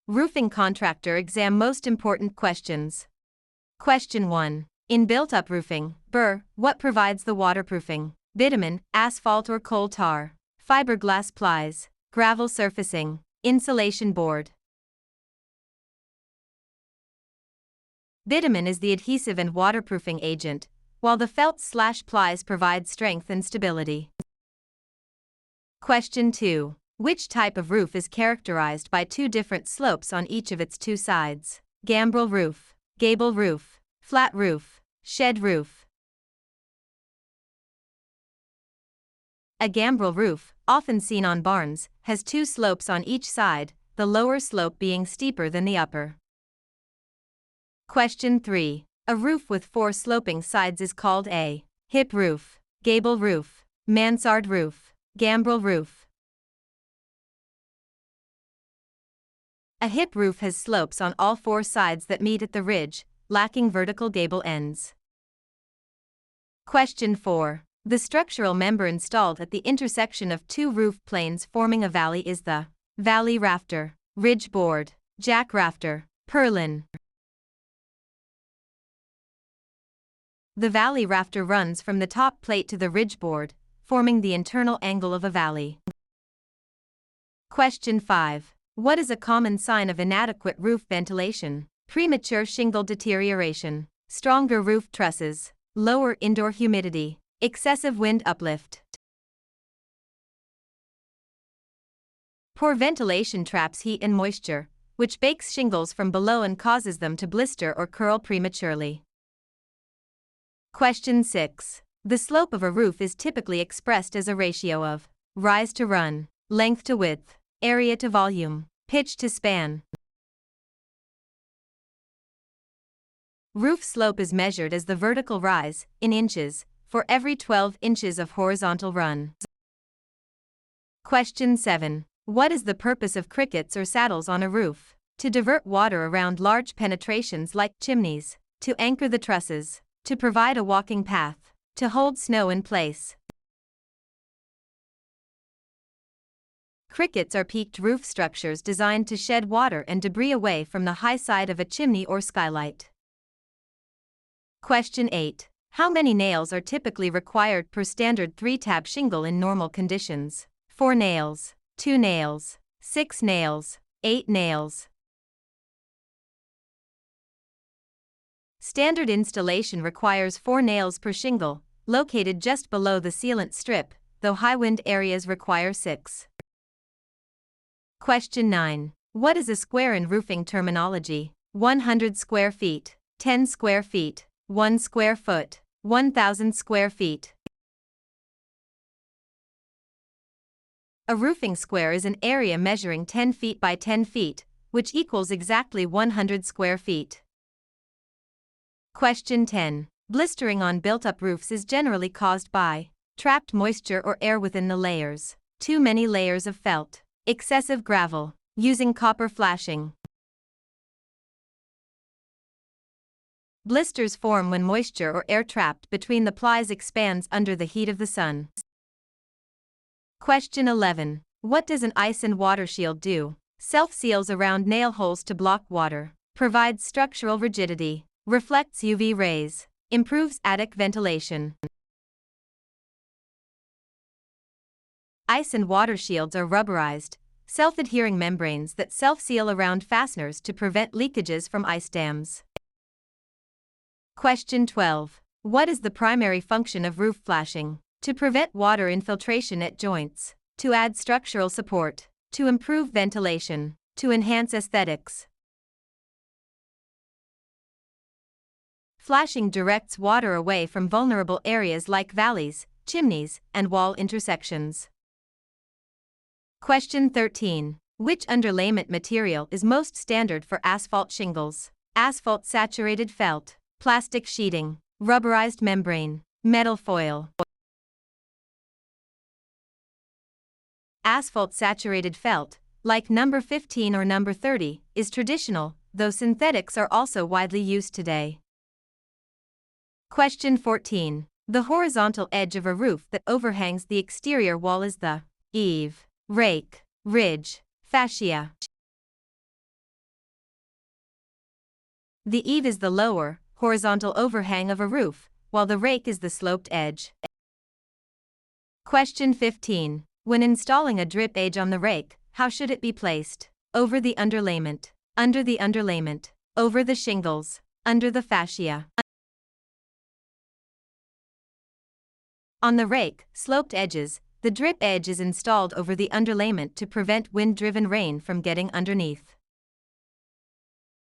Roofing contractor exam most important questions. Question 1. In built-up roofing, what provides the waterproofing? Bitumen, asphalt or coal tar, fiberglass plies, gravel surfacing, insulation board. Bitumen is the adhesive and waterproofing agent, while the felt/plies provide strength and stability. Question 2. Which type of roof is characterized by two different slopes on each of its two sides? Gambrel roof, gable roof, flat roof, shed roof. A gambrel roof, often seen on barns, has two slopes on each side, the lower slope being steeper than the upper. Question 3. A roof with four sloping sides is called a hip roof, gable roof, mansard roof, gambrel roof. A hip roof has slopes on all four sides that meet at the ridge, lacking vertical gable ends. Question 4. The structural member installed at the intersection of two roof planes forming a valley is the valley rafter, ridge board, jack rafter, purlin. The valley rafter runs from the top plate to the ridge board, forming the internal angle of a valley. Question 5. What is a common sign of inadequate roof ventilation? Premature shingle deterioration, stronger roof trusses, lower indoor humidity, excessive wind uplift. Poor ventilation traps heat and moisture, which bakes shingles from below and causes them to blister or curl prematurely. Question 6. The slope of a roof is typically expressed as a ratio of rise to run, length to width, area to volume, pitch to span. Roof slope is measured as the vertical rise, in inches, for every 12 inches of horizontal run. Question 7. What is the purpose of crickets or saddles on a roof? To divert water around large penetrations like chimneys, to anchor the trusses, to provide a walking path, to hold snow in place. Crickets are peaked roof structures designed to shed water and debris away from the high side of a chimney or skylight. Question 8. How many nails are typically required per standard 3-tab shingle in normal conditions? 4 nails, 2 nails, 6 nails, 8 nails. Standard installation requires 4 nails per shingle, located just below the sealant strip, though high wind areas require 6. Question 9. What is a square in roofing terminology? 100 square feet, 10 square feet, 1 square foot, 1,000 square feet. A roofing square is an area measuring 10 feet by 10 feet, which equals exactly 100 square feet. Question 10. Blistering on built-up roofs is generally caused by trapped moisture or air within the layers, too many layers of felt, excessive gravel, using copper flashing. Blisters form when moisture or air trapped between the plies expands under the heat of the sun. Question 11. What does an ice and water shield do? Self-seals around nail holes to block water, provides structural rigidity, reflects UV rays, improves attic ventilation. Ice and water shields are rubberized, self-adhering membranes that self-seal around fasteners to prevent leakages from ice dams. Question 12. What is the primary function of roof flashing? To prevent water infiltration at joints, to add structural support, to improve ventilation, to enhance aesthetics. Flashing directs water away from vulnerable areas like valleys, chimneys, and wall intersections. Question 13. Which underlayment material is most standard for asphalt shingles? Asphalt saturated felt, plastic sheeting, rubberized membrane, metal foil. Asphalt saturated felt, like number 15 or number 30, is traditional, though synthetics are also widely used today. Question 14. The horizontal edge of a roof that overhangs the exterior wall is the eave, rake, ridge, fascia. The eave is the lower, horizontal overhang of a roof, while the rake is the sloped edge. Question 15. When installing a drip edge on the rake, how should it be placed? Over the underlayment, under the underlayment, over the shingles, under the fascia. On the rake, sloped edges, the drip edge is installed over the underlayment to prevent wind-driven rain from getting underneath.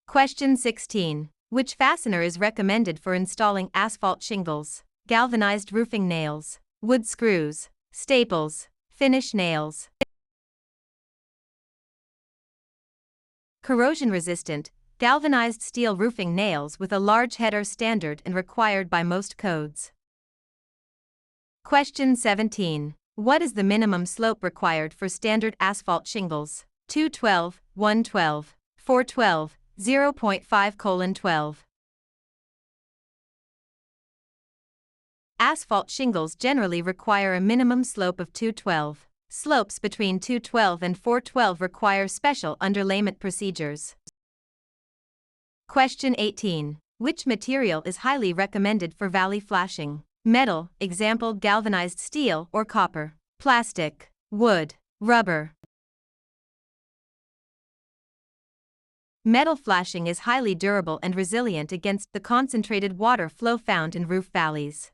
Question 16. Which fastener is recommended for installing asphalt shingles? Galvanized roofing nails, wood screws, staples, finish nails. Corrosion-resistant, galvanized steel roofing nails with a large head are standard and required by most codes. Question 17. What is the minimum slope required for standard asphalt shingles? 212, 112, 412, 0.5:12. Asphalt shingles generally require a minimum slope of 212. Slopes between 212 and 412 require special underlayment procedures. Question 18. Which material is highly recommended for valley flashing? Metal, example galvanized steel or copper. Plastic, wood, rubber. Metal flashing is highly durable and resilient against the concentrated water flow found in roof valleys.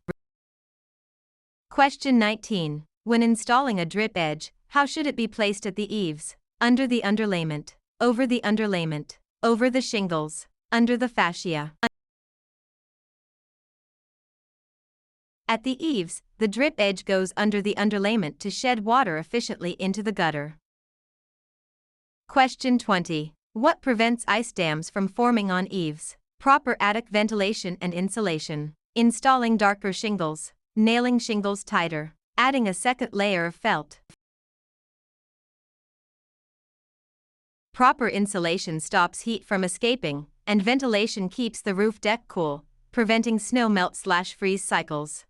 Question 19. When installing a drip edge, how should it be placed at the eaves? Under the underlayment, over the underlayment, over the shingles, under the fascia. At the eaves, the drip edge goes under the underlayment to shed water efficiently into the gutter. Question 20. What prevents ice dams from forming on eaves? Proper attic ventilation and insulation. Installing darker shingles. Nailing shingles tighter. Adding a second layer of felt. Proper insulation stops heat from escaping, and ventilation keeps the roof deck cool, preventing snow melt/freeze cycles.